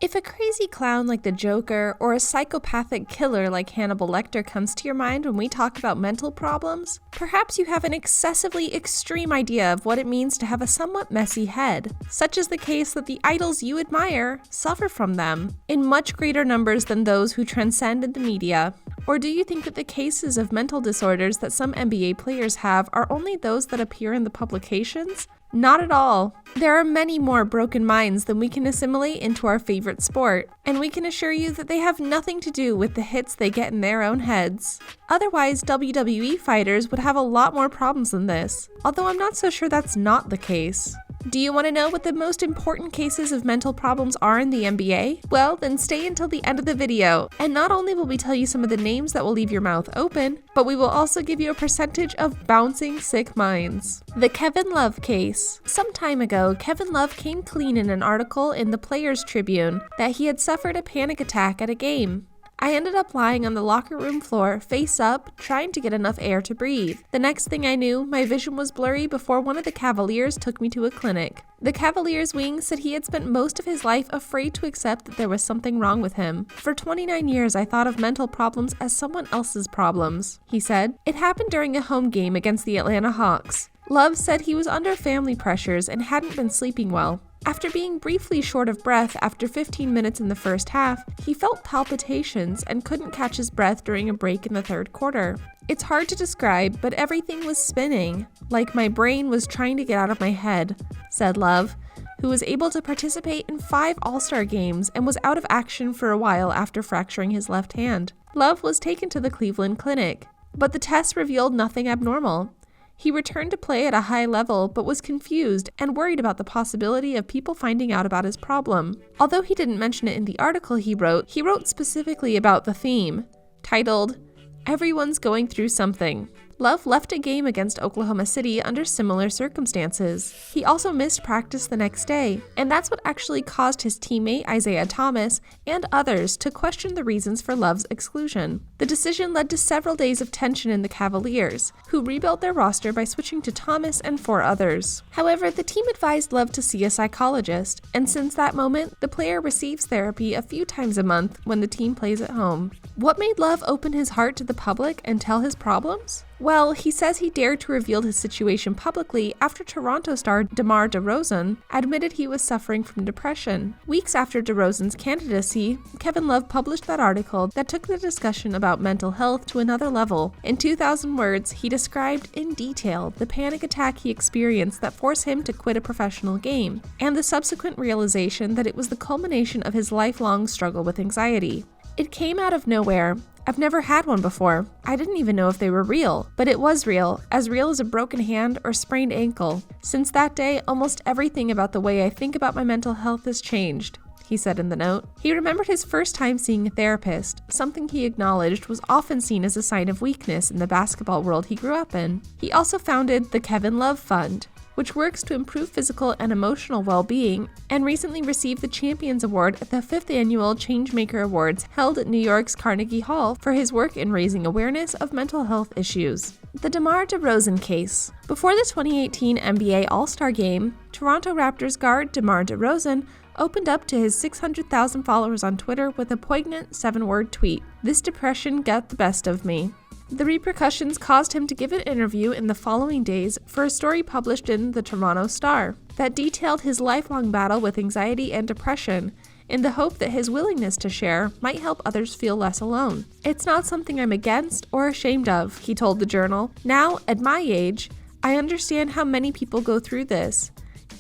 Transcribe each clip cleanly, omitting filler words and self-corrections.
If a crazy clown like the Joker or a psychopathic killer like Hannibal Lecter comes to your mind when we talk about mental problems, perhaps you have an excessively extreme idea of what it means to have a somewhat messy head. Such is the case that the idols you admire suffer from them, in much greater numbers than those who transcend in the media. Or do you think that the cases of mental disorders that some NBA players have are only those that appear in the publications? Not at all. There are many more broken minds than we can assimilate into our favorite sport, and we can assure you that they have nothing to do with the hits they get in their own heads. Otherwise, WWE fighters would have a lot more problems than this, although I'm not so sure that's not the case. Do you want to know what the most important cases of mental problems are in the NBA? Well, then stay until the end of the video, and not only will we tell you some of the names that will leave your mouth open, but we will also give you a percentage of bouncing sick minds. The Kevin Love case. Some time ago, Kevin Love came clean in an article in the Players Tribune that he had suffered a panic attack at a game. I ended up lying on the locker room floor, face up, trying to get enough air to breathe. The next thing I knew, my vision was blurry before one of the Cavaliers took me to a clinic. The Cavaliers wing said he had spent most of his life afraid to accept that there was something wrong with him. For 29 years, I thought of mental problems as someone else's problems, he said. It happened during a home game against the Atlanta Hawks. Love said he was under family pressures and hadn't been sleeping well. After being briefly short of breath after 15 minutes in the first half, he felt palpitations and couldn't catch his breath during a break in the third quarter. It's hard to describe, but everything was spinning, like my brain was trying to get out of my head, said Love, who was able to participate in 5 All-Star games and was out of action for a while after fracturing his left hand. Love was taken to the Cleveland Clinic, but the tests revealed nothing abnormal. He returned to play at a high level, but was confused and worried about the possibility of people finding out about his problem. Although he didn't mention it in the article he wrote specifically about the theme, titled, "Everyone's Going Through Something." Love left a game against Oklahoma City under similar circumstances. He also missed practice the next day, and that's what actually caused his teammate Isaiah Thomas and others to question the reasons for Love's exclusion. The decision led to several days of tension in the Cavaliers, who rebuilt their roster by switching to Thomas and 4 others. However, the team advised Love to see a psychologist, and since that moment, the player receives therapy a few times a month when the team plays at home. What made Love open his heart to the public and tell his problems? Well, he says he dared to reveal his situation publicly after Toronto star DeMar DeRozan admitted he was suffering from depression. Weeks after DeRozan's candidacy, Kevin Love published that article that took the discussion about mental health to another level. In 2,000 words, he described in detail the panic attack he experienced that forced him to quit a professional game, and the subsequent realization that it was the culmination of his lifelong struggle with anxiety. It came out of nowhere. I've never had one before. I didn't even know if they were real, but it was real as a broken hand or sprained ankle. Since that day, almost everything about the way I think about my mental health has changed, he said in the note. He remembered his first time seeing a therapist, something he acknowledged was often seen as a sign of weakness in the basketball world he grew up in. He also founded the Kevin Love Fund, which works to improve physical and emotional well-being, and recently received the Champions Award at the 5th Annual Changemaker Awards held at New York's Carnegie Hall for his work in raising awareness of mental health issues. The DeMar DeRozan case. Before the 2018 NBA All-Star Game, Toronto Raptors guard DeMar DeRozan opened up to his 600,000 followers on Twitter with a poignant 7-word tweet. "This depression got the best of me." The repercussions caused him to give an interview in the following days for a story published in the Toronto Star that detailed his lifelong battle with anxiety and depression in the hope that his willingness to share might help others feel less alone. "It's not something I'm against or ashamed of," he told the Journal. "Now, at my age, I understand how many people go through this.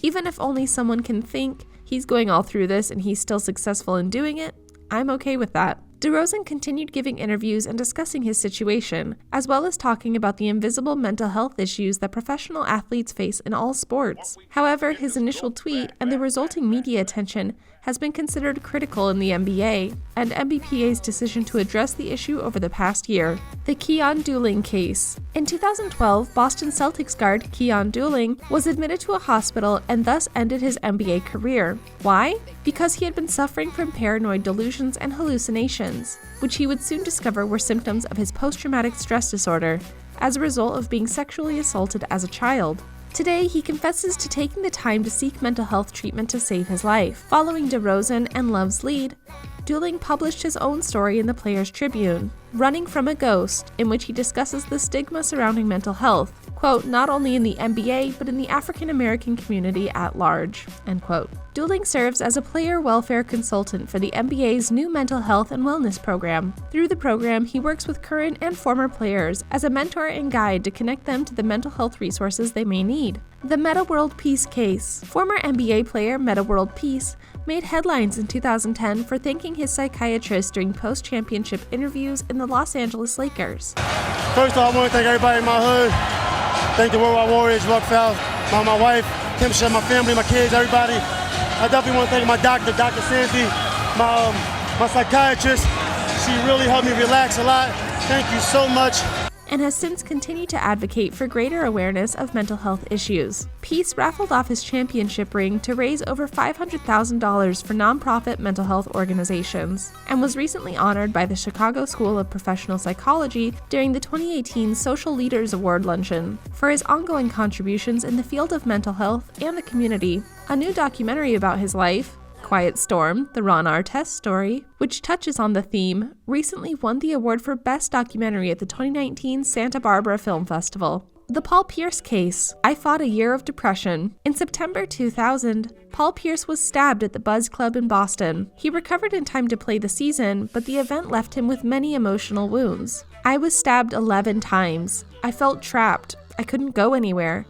Even if only someone can think he's going all through this and he's still successful in doing it, I'm okay with that." DeRozan continued giving interviews and discussing his situation, as well as talking about the invisible mental health issues that professional athletes face in all sports. However, his initial tweet and the resulting media attention has been considered critical in the NBA and NBPA's decision to address the issue over the past year. The Keon Dooling case. In 2012, Boston Celtics guard Keon Dooling was admitted to a hospital and thus ended his NBA career. Why? Because he had been suffering from paranoid delusions and hallucinations, which he would soon discover were symptoms of his post-traumatic stress disorder as a result of being sexually assaulted as a child. Today, he confesses to taking the time to seek mental health treatment to save his life. Following DeRozan and Love's lead, Dooling published his own story in the Players' Tribune, Running from a Ghost, in which he discusses the stigma surrounding mental health, quote, not only in the NBA, but in the African American community at large, end quote. Dooling serves as a player welfare consultant for the NBA's new mental health and wellness program. Through the program, he works with current and former players as a mentor and guide to connect them to the mental health resources they may need. The Metta World Peace Case. Former NBA player Metta World Peace made headlines in 2010 for thanking his psychiatrist during post-championship interviews in the Los Angeles Lakers. First off, I want to thank everybody in my hood. Thank the Worldwide Warriors, Rockfell, my wife, Kim Shed, my family, my kids, everybody. I definitely want to thank my doctor, Dr. Sandy, my psychiatrist. She really helped me relax a lot. Thank you so much. And has since continued to advocate for greater awareness of mental health issues. Peace raffled off his championship ring to raise over $500,000 for nonprofit mental health organizations, and was recently honored by the Chicago School of Professional Psychology during the 2018 Social Leaders Award luncheon for his ongoing contributions in the field of mental health and the community. A new documentary about his life, Quiet Storm, the Ron Artest story, which touches on the theme, recently won the award for Best Documentary at the 2019 Santa Barbara Film Festival. The Paul Pierce Case. I Fought a Year of Depression. In September 2000, Paul Pierce was stabbed at the Buzz Club in Boston. He recovered in time to play the season, but the event left him with many emotional wounds. I was stabbed 11 times. I felt trapped. I couldn't go anywhere.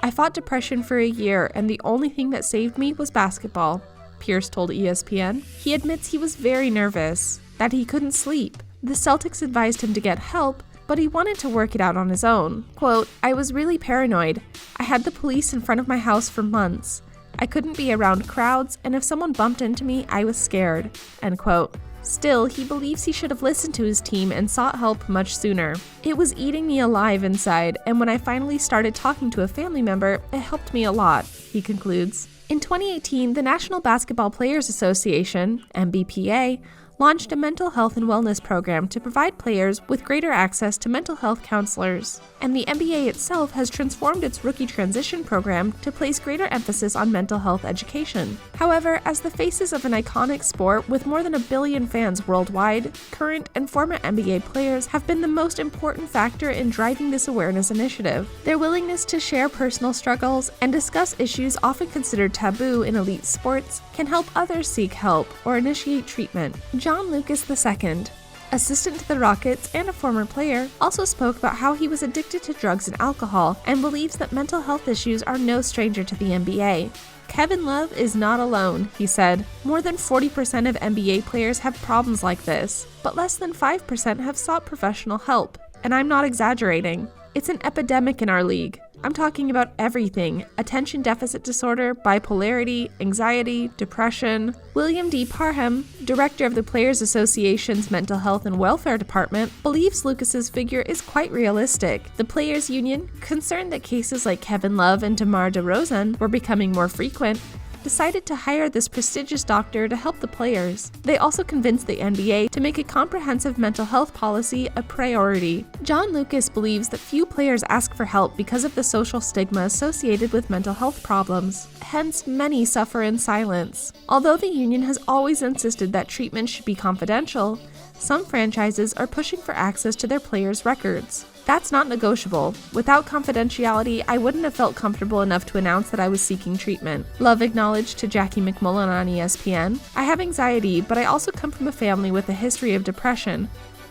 I fought depression for a year, and the only thing that saved me was basketball, Pierce told ESPN. He admits he was very nervous, that he couldn't sleep. The Celtics advised him to get help, but he wanted to work it out on his own. Quote, I was really paranoid. I had the police in front of my house for months. I couldn't be around crowds, and if someone bumped into me, I was scared, end quote. Still, he believes he should have listened to his team and sought help much sooner. It was eating me alive inside, and when I finally started talking to a family member, it helped me a lot, he concludes. In 2018, the National Basketball Players Association, NBPA, launched a mental health and wellness program to provide players with greater access to mental health counselors. And the NBA itself has transformed its rookie transition program to place greater emphasis on mental health education. However, as the faces of an iconic sport with more than 1 billion fans worldwide, current and former NBA players have been the most important factor in driving this awareness initiative. Their willingness to share personal struggles and discuss issues often considered taboo in elite sports can help others seek help or initiate treatment. John Lucas II, assistant to the Rockets and a former player, also spoke about how he was addicted to drugs and alcohol and believes that mental health issues are no stranger to the NBA. Kevin Love is not alone, he said. More than 40% of NBA players have problems like this, but less than 5% have sought professional help. And I'm not exaggerating. It's an epidemic in our league. I'm talking about everything: attention deficit disorder, bipolarity, anxiety, depression. William D. Parham, director of the Players Association's Mental Health and Welfare Department, believes Lucas's figure is quite realistic. The Players Union, concerned that cases like Kevin Love and DeMar DeRozan were becoming more frequent, decided to hire this prestigious doctor to help the players. They also convinced the NBA to make a comprehensive mental health policy a priority. John Lucas believes that few players ask for help because of the social stigma associated with mental health problems. Hence, many suffer in silence. Although the union has always insisted that treatment should be confidential, some franchises are pushing for access to their players' records. That's not negotiable. Without confidentiality, I wouldn't have felt comfortable enough to announce that I was seeking treatment. Love acknowledged to Jackie McMullen on ESPN, I have anxiety, but I also come from a family with a history of depression.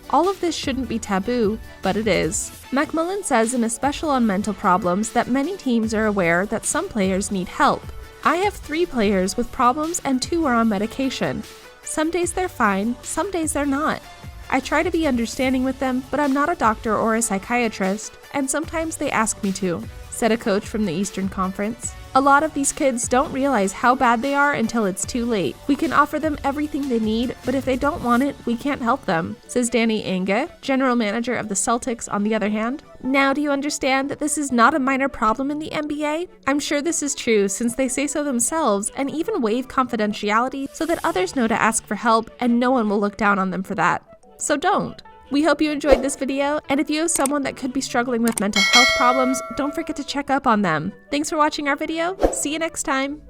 All of this shouldn't be taboo, but it is. McMullen says in a special on mental problems that many teams are aware that some players need help. I have 3 players with problems and 2 are on medication. Some days they're fine, some days they're not. I try to be understanding with them, but I'm not a doctor or a psychiatrist, and sometimes they ask me to, said a coach from the Eastern Conference. A lot of these kids don't realize how bad they are until it's too late. We can offer them everything they need, but if they don't want it, we can't help them, says Danny Ainge, general manager of the Celtics, on the other hand. Now do you understand that this is not a minor problem in the NBA? I'm sure this is true since they say so themselves and even waive confidentiality so that others know to ask for help and no one will look down on them for that. So don't. We hope you enjoyed this video, and if you have someone that could be struggling with mental health problems, don't forget to check up on them. Thanks for watching our video. See you next time.